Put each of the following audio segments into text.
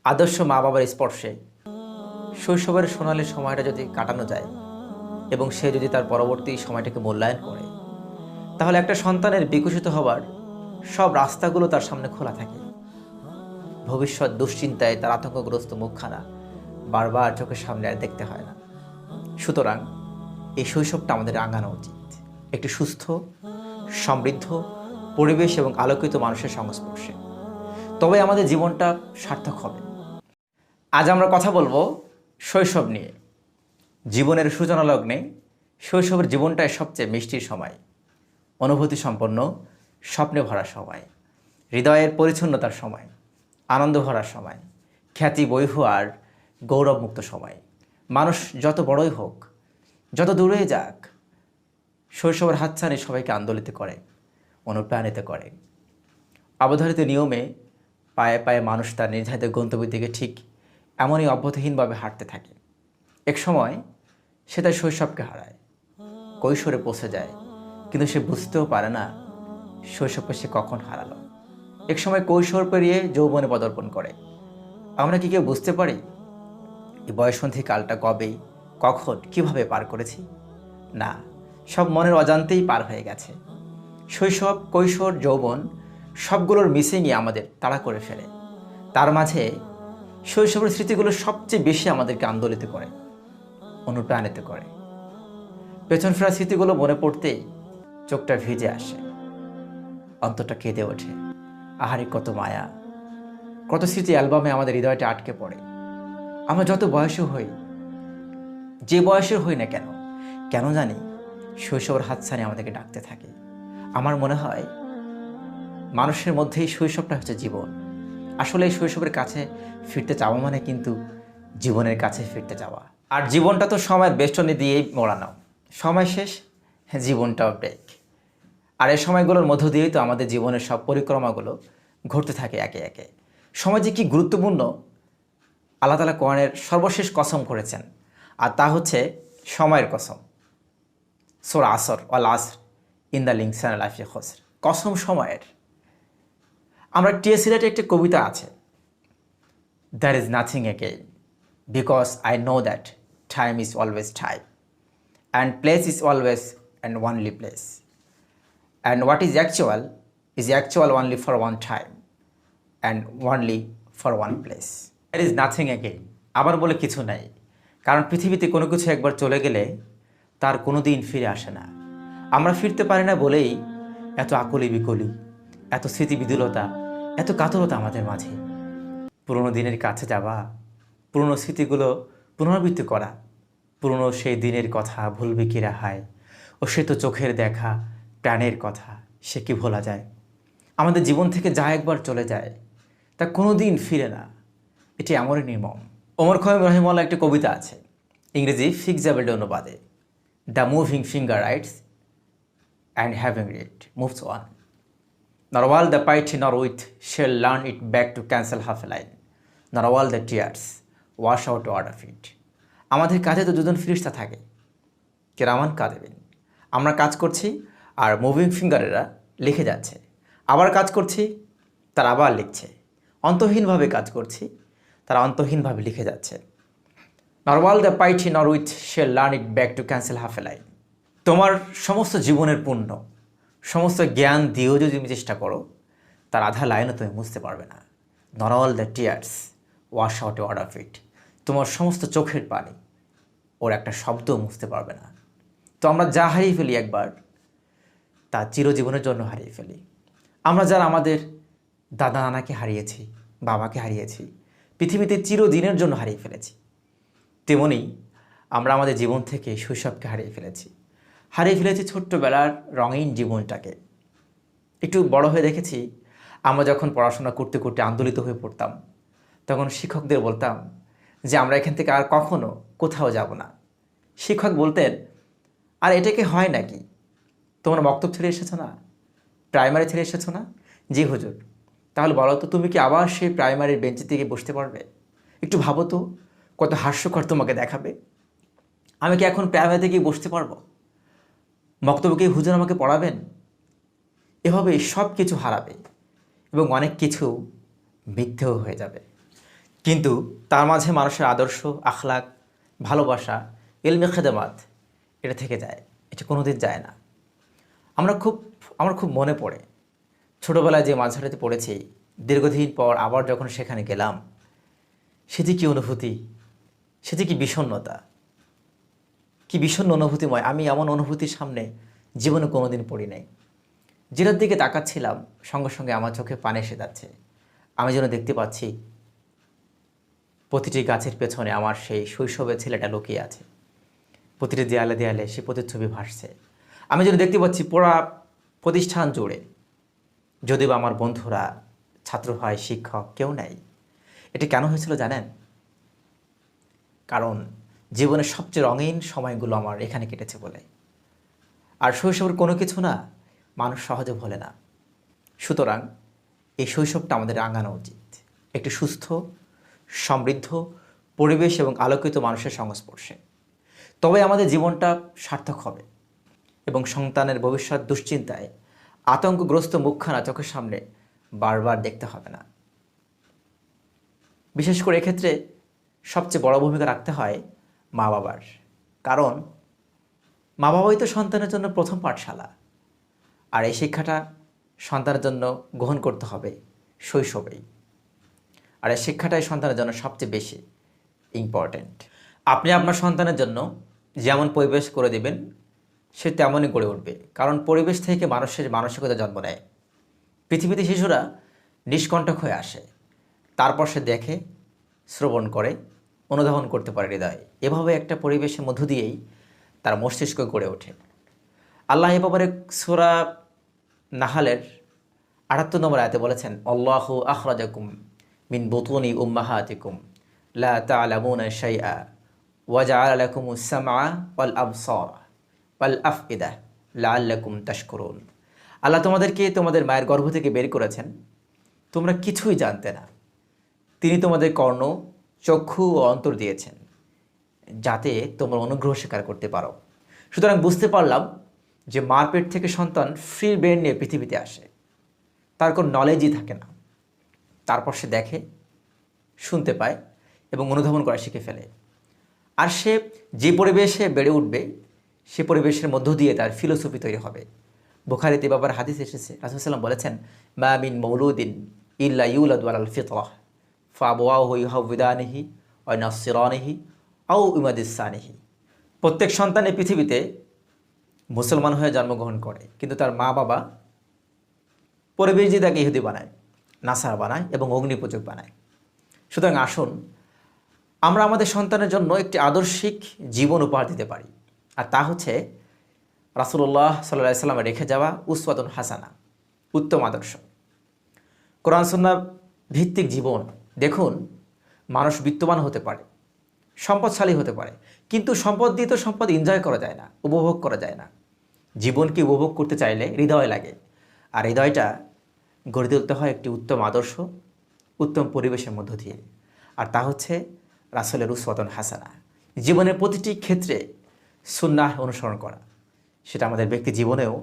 আদর্শ মা বাবার স্পর্শে শৈশবের সোনালি সময়টা যদি কাটানো যায় এবং সে যদি তার পরবর্তী সময়টাকে মূল্যায়ন করে, তাহলে একটা সন্তানের বিকশিত হবার সব রাস্তাগুলো তার সামনে খোলা থাকে। ভবিষ্যৎ দুশ্চিন্তায় তার আতঙ্কগ্রস্ত মুখখানা বারবার চোখের সামনে আর দেখতে হয় না। সুতরাং এই শৈশবটা আমাদের রাঙানো উচিত একটি সুস্থ, সমৃদ্ধ পরিবেশ এবং আলোকিত মানুষের সংস্পর্শে। তবে আমাদের জীবনটা সার্থক হবে। আজ আমরা কথা বলবো শৈশব নিয়ে। জীবনের সূচনা লগ্নে শৈশবের জীবনটাই সবচেয়ে মিষ্টির সময়, অনুভূতি সম্পন্ন, স্বপ্নে ভরা সময়, হৃদয়ের পরিচ্ছন্নতার সময়, আনন্দ ভরা সময়, খ্যাতি বৈভব আর গৌরবমুক্ত সময়। মানুষ যত বড়ই হোক, যত দূরেই যাক, শৈশবের হাতছানি সবাইকে আন্দোলিত করে, অনুপ্রাণিত করে। অবধারিত নিয়মে পায়ে পায়ে মানুষ তার নির্ধারিত গন্তব্যের দিকে ঠিক এমনই অব্যতহীনভাবে হাঁটতে থাকে। এক সময় সে তার শৈশবকে হারায়, কৈশোরে পৌঁছে যায়, কিন্তু সে বুঝতেও পারে না শৈশবকে সে কখন হারালো। এক সময় কৈশোর পেরিয়ে যৌবনে পদার্পণ করে। আমরা কি কেউ বুঝতে পারি এই বয়ঃসন্ধি কালটা কবে, কখন, কিভাবে পার করেছি? না, সব মনের অজান্তেই পার হয়ে গেছে। শৈশব, কৈশোর, যৌবন সবগুলোর মিসিংই আমাদের তাড়া করে ফেলে। তার মাঝে শৈশবের স্মৃতিগুলো সবচেয়ে বেশি আমাদেরকে আন্দোলিত করে, অনুপ্রাণিত করে। পেছন ফেরা স্মৃতিগুলো মনে পড়তেই চোখটা ভিজে আসে, অন্তরটা কেঁদে ওঠে। আহারে কত মায়া, কত স্মৃতি অ্যালবামে আমাদের হৃদয়টা আটকে পড়ে। আমরা যত বয়সে হই, যে বয়সের হই না কেন, কেন জানি শৈশবের হাতছানি আমাদেরকে ডাকতে থাকে। আমার মনে হয় মানুষের মধ্যেই শৈশবটা হচ্ছে জীবন। আসলে এই শৈশবের কাছে ফিরতে চাওয়া মানে কিন্তু জীবনের কাছে ফিরতে যাওয়া। আর জীবনটা তো সময়ের বেষ্টনী দিয়েই মোড়ানো। সময় শেষ, জীবনটাও ব্রেক। আর এই সময়গুলোর মধ্য দিয়েই তো আমাদের জীবনের সব পরিক্রমাগুলো ঘটতে থাকে একে একে। সময় যে কী গুরুত্বপূর্ণ, আল্লাহ তাআলা কোরআনের সর্বশেষ কসম করেছেন, আর তা হচ্ছে সময়ের কসম। সূরা আসর, ওয়াল আসর ইন্নাল ইনসানা লাফি খুসর। কসম সময়ের। আমরা টিএসিলেটে একটি কবিতা আছে, there is nothing again because I know that time is always time and place is always and only place and what is actual only for one time and only for one place. There is nothing again, আবার বলে কিছু নাই। কারণ পৃথিবীতে কোনো কিছু একবার চলে গেলে তার কোনো দিন ফিরে আসে না। আমরা ফিরতে পারি না বলেই এত আকুলি বিকলি, এত স্মৃতিবিদুলতা, এত কাতরতা আমাদের মাঝে। পুরনো দিনের কাছে যাওয়া, পুরনো স্মৃতিগুলো পুনরাবৃত্তি করা, পুরনো সেই দিনের কথা ভুলবে কি রাহায়, ও সে তো চোখের দেখা প্রাণের কথা, সে কি ভোলা যায়? আমাদের জীবন থেকে যা একবার চলে যায় তা কোনো দিন ফিরে না, এটি এমনই নির্মম। ওমর খৈয়াম রহিমাহুল্লাহ একটি কবিতা আছে, ইংরেজি ফিক্সেবল অনুবাদে, the moving finger rights and having it moves on, nor all the piety nor wit shall learn it back to cancel half a line, nor all the tears wash out word of it. আমাদের কাজে তো দুজন ফিরিস্তা থাকে, কেরামান কাদেবিন। আমরা কাজ করছি are moving ফিঙ্গারেরা লিখে যাচ্ছে, আবার কাজ করছি তারা আবার লিখছে, অন্তহীনভাবে কাজ করছি তারা অন্তহীনভাবে লিখে যাচ্ছে। nor all the piety nor wit shall learn it back to cancel half a line. তোমার সমস্ত জীবনের পুণ্য, সমস্ত জ্ঞান দিয়েও যদি তুমি চেষ্টা করো, তার আধা লাইনও তুমি বুঝতে পারবে না। Not all the tears wash out word of it, তোমার সমস্ত চোখের পানি ওর একটা শব্দও মুছতে পারবে না। তো আমরা যা হারিয়ে ফেলি একবার, তা চিরজীবনের জন্য হারিয়ে ফেলি। আমরা যারা আমাদের দাদা নানাকে হারিয়েছি, বাবাকে হারিয়েছি, পৃথিবীতে চিরদিনের জন্য হারিয়ে ফেলেছি, তেমনি আমরা আমাদের জীবন থেকে শৈশবকে হারিয়ে ফেলেছি ছোট্টবেলার রঙিন জীবনটাকে। একটু বড় হয়ে দেখেছি, আমরা যখন পড়াশোনা করতে করতে আন্দোলিত হয়ে পড়তাম, তখন শিক্ষকদের বলতাম যে আমরা এখান থেকে আর কখনো কোথাও যাব না। শিক্ষক বলতেন, আর এটাকে হয় নাকি, তোমরা মক্তব ছেড়ে এসেছো না, প্রাইমারি ছেড়ে এসেছো না? জি হুজুর। তাহলে বলো তো, তুমি কি আবার সেই প্রাইমারির বেঞ্চের দিকে বসতে পারবে? একটু ভাবো তো, কত হাস্যকর তোমাকে দেখাবে। আমি কি এখন প্রাইমারিতে গিয়ে বসতে পারবো? মক্তবে হুজুর আমাকে পড়াবেন? এভাবে সব কিছু হারাবে এবং অনেক কিছু মিথ্যেও হয়ে যাবে। কিন্তু তার মাঝে মানুষের আদর্শ, আখলাক, ভালোবাসা, ইলমে খেদমাত এটা থেকে যায়, এটা কোনোদিন যায় না। আমার খুব মনে পড়ে ছোটোবেলায় যে মাঝহারিতে পড়েছি, দীর্ঘদিন পর আবার যখন সেখানে গেলাম, সেটি কী অনুভূতি, সেটি কি বিষণ্ণতা, কি বিষণ্ণ অনুভূতিময়। আমি এমন অনুভূতির সামনে জীবনে কোনোদিন পড়ি নাই। যেটার দিকে তাকাচ্ছিলাম সঙ্গে সঙ্গে আমার চোখে পানি এসে যাচ্ছে। আমি যেন দেখতে পাচ্ছি প্রতিটি গাছের পেছনে আমার সেই শৈশবের ছেলেটা লুকিয়ে আছে। প্রতিটি দেয়ালে দেয়ালে সে প্রতিচ্ছবি ভাসছে। আমি যেন দেখতে পাচ্ছি পুরা প্রতিষ্ঠান জুড়ে, যদিও বা আমার বন্ধুরা, ছাত্র ভাই, শিক্ষক কেউ নেই। এটা কেন হয়েছিল জানেন? কারণ জীবনের সবচেয়ে রঙিন সময়গুলো আমার এখানে কেটেছে বলে। আর শৈশবের কোনো কিছু না মানুষ সহজে ভোলে না। সুতরাং এই শৈশবটা আমাদের রাঙানো উচিত একটি সুস্থ, সমৃদ্ধ পরিবেশ এবং আলোকিত মানুষের সংস্পর্শে। তবে আমাদের জীবনটা সার্থক হবে এবং সন্তানের ভবিষ্যৎ দুশ্চিন্তায় আতঙ্কগ্রস্ত মুখখানা চোখের সামনে বারবার দেখতে হবে না। বিশেষ করে এক্ষেত্রে সবচেয়ে বড় ভূমিকা রাখতে হয় মা বাবার। কারণ মা বাবাই তো সন্তানের জন্য প্রথম পাঠশালা। আর এই শিক্ষাটা সন্তানের জন্য গ্রহণ করতে হবে শৈশবেই। আর এই শিক্ষাটাই সন্তানের জন্য সবচেয়ে বেশি ইম্পর্ট্যান্ট। আপনি আপনার সন্তানের জন্য যেমন পরিবেশ করে দেবেন, সে তেমনই গড়ে উঠবে। কারণ পরিবেশ থেকে মানুষের মানসিকতা জন্ম নেয়। পৃথিবীতে শিশুরা নিষ্কণ্টক হয়ে আসে, তারপর সে দেখে, শ্রবণ করে, অনুধাবন করতে পারে হৃদয়। এভাবে একটা পরিবেশের মধ্য দিয়েই তার মস্তিষ্ক গড়ে ওঠে। আল্লাহ এ ব্যাপারে সূরা নাহালের ৭৮ নম্বর আয়াতে বলেছেন, আল্লাহু আখরাজাকুম মিন বুতুনি উম্মাহাতিকুম লা তা'লামুনা শাইআ ওয়া জাআলা লাকুমুস সামআ ওয়াল আবসারা ওয়াল আফইদা লাআল্লাকুম তাশকুরুন। আল্লাহ তোমাদেরকে তোমাদের মায়ের গর্ভ থেকে বের করেছেন, তোমরা কিছুই জানতে না। তিনি তোমাদের কর্ণ, চক্ষু ও অন্তর দিয়েছেন যাতে তোমরা অনুগ্রহ স্বীকার করতে পারো। সুতরাং বুঝতে পারলাম যে মার পেট থেকে সন্তান ফ্রি ব্রেন নিয়ে পৃথিবীতে আসে, তার কোনো নলেজই থাকে না। তারপর সে দেখে, শুনতে পায় এবং অনুধাবন করা শিখে ফেলে। আর সে যে পরিবেশে বেড়ে উঠবে, সে পরিবেশের মধ্য দিয়ে তার ফিলোসফি তৈরি হবে। বুখারীতে বাবার হাদিস এসেছে, রাসূল সাল্লাল্লাহু আলাইহি ওয়াসাল্লাম বলেছেন, মা মিন মাউলুদিন ইল্লা ইউলাদু আলাল ফিতরাহ ফাআবওয়াহু ইউহাউবিদানিহি ওয়া ইউনাসসিরানিহি আও ইউমাদিসানিহি। প্রত্যেক সন্তান এই পৃথিবীতে মুসলমান হয়ে জন্মগ্রহণ করে, কিন্তু তার মা বাবা পরিবেশ দিয়ে তাকে ইহুদি বানায়, নাসারা বানায় এবং অগ্নিপূজক বানায়। সুতরাং আসুন আমরা আমাদের সন্তানের জন্য একটি আদর্শিক জীবন উপহার দিতে পারি। আর তা হচ্ছে রাসূলুল্লাহ সাল্লাল্লাহু আলাইহি ওয়াসাল্লামের রেখে যাওয়া উসওয়াতুন হাসানা, উত্তম আদর্শ, কোরআন সুন্নাহ ভিত্তিক জীবন। দেখুন, মানুষ বিত্তবান হতে পারে, সম্পদশালী হতে পারে, কিন্তু সম্পদ দিয়ে তো সম্পদ এনজয় করা যায় না, উপভোগ করা যায় না। জীবনকে উপভোগ করতে চাইলে হৃদয় লাগে, আর হৃদয়টা গড়ে তুলতে হয় একটি উত্তম আদর্শ, উত্তম পরিবেশের মধ্য দিয়ে। আর তা হচ্ছে রাসূলের উসওয়াতুন হাসানা। জীবনের প্রতিটি ক্ষেত্রে সুন্নাহ অনুসরণ করা, সেটা আমাদের ব্যক্তি জীবনেও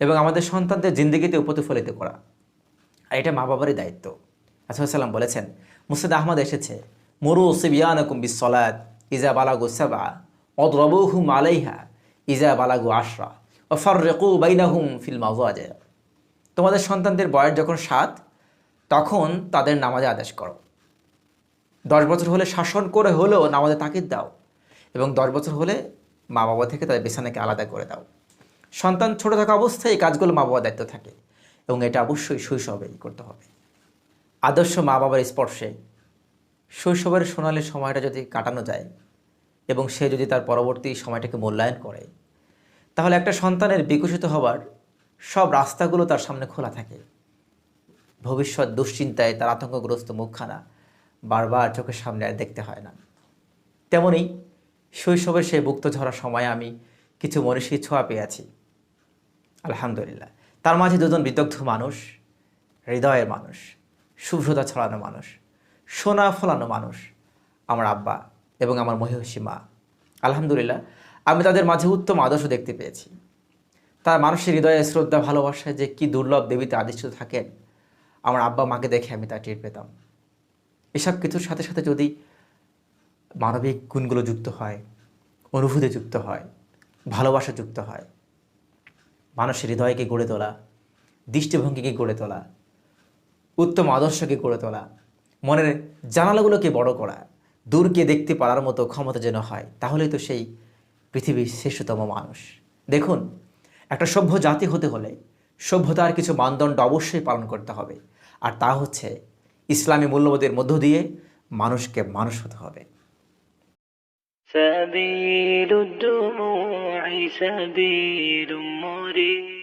এবং আমাদের সন্তানদের জিন্দেগিতেও প্রতিফলিত করা। আর এটা মা বাবারই দায়িত্ব। রাসূল সাল্লাম বলেছেন, মুসনাদ আহমদ এসেছে, মুরু সিবিয়ানাকুম বিসসালাত ইজা বালাগু সাবআ ওয়াদরাবুহুম আলাইহা ইজা বালাগু আশরা ওয়া ফাররিকু বাইনাহুম ফিল মাযাজি। তোমাদের সন্তানদের বয়স যখন ৭, তখন তাদের নামাজে আদেশ করো। 10 বছর হলে শাসন করে হলেও নামাজে তাকিদ দাও, এবং 10 বছর হলে মা বাবা থেকে তাদের বিছানাকে আলাদা করে দাও। সন্তান ছোট থাকা অবস্থায় এই কাজগুলো মা বাবার দায়িত্ব থাকে, এবং এটা অবশ্যই শৈশবেই করতে হবে। আদর্শ মা বাবার স্পর্শে শৈশবের সোনালি সময়টা যদি কাটানো যায় এবং সে যদি তার পরবর্তী সময়টাকে মূল্যায়ন করে, তাহলে একটা সন্তানের বিকশিত হবার সব রাস্তাগুলো তার সামনে খোলা থাকে। ভবিষ্যৎ দুশ্চিন্তায় তার আতঙ্কগ্রস্ত মুখখানা বারবার চোখের সামনে আর দেখতে হয় না। তেমনি শৈশবের সেই বুক্ত ঝরা সময়ে আমি কিছু মনীষী ছোঁয়া পেয়েছি, আলহামদুলিল্লাহ। তার মাঝে দুজন বিদগ্ধ মানুষ, হৃদয়ের মানুষ, শুভ্রতা ছড়ানো মানুষ, সোনা ফলানো মানুষ, আমার আব্বা এবং আমার মহিষী মা। আলহামদুলিল্লাহ, আমি তাদের মাঝে উত্তম আদর্শ দেখতে পেয়েছি। তার মানুষের হৃদয়ে শ্রদ্ধা, ভালোবাসায় যে কী দুর্লভ দেবীতে আদিষ্ঠিত থাকেন, আমার আব্বা মাকে দেখে আমি তা টের পেতাম। এসব কিছুর সাথে সাথে যদি মানবিক গুণগুলো যুক্ত হয়, অনুভূতি যুক্ত হয়, ভালোবাসা যুক্ত হয়, মানুষের হৃদয়কে গড়ে তোলা, দৃষ্টিভঙ্গিকে গড়ে তোলা, উত্তম আদর্শকে গড়ে তোলা, মনের জানালাগুলোকে বড় করা, দূরকে দেখতে পারার মতো ক্ষমতা যেন হয়, তাহলেই তো সেই পৃথিবীর শ্রেষ্ঠতম মানুষ। দেখুন, একটা সভ্য জাতি হতে হলে সভ্যতার কিছু মানদণ্ড অবশ্যই পালন করতে হবে, আর তা হচ্ছে ইসলামী মূল্যবোধের মধ্য দিয়ে মানুষকে মানুষ হতে হবে। سبيل الدموع سبيل مريح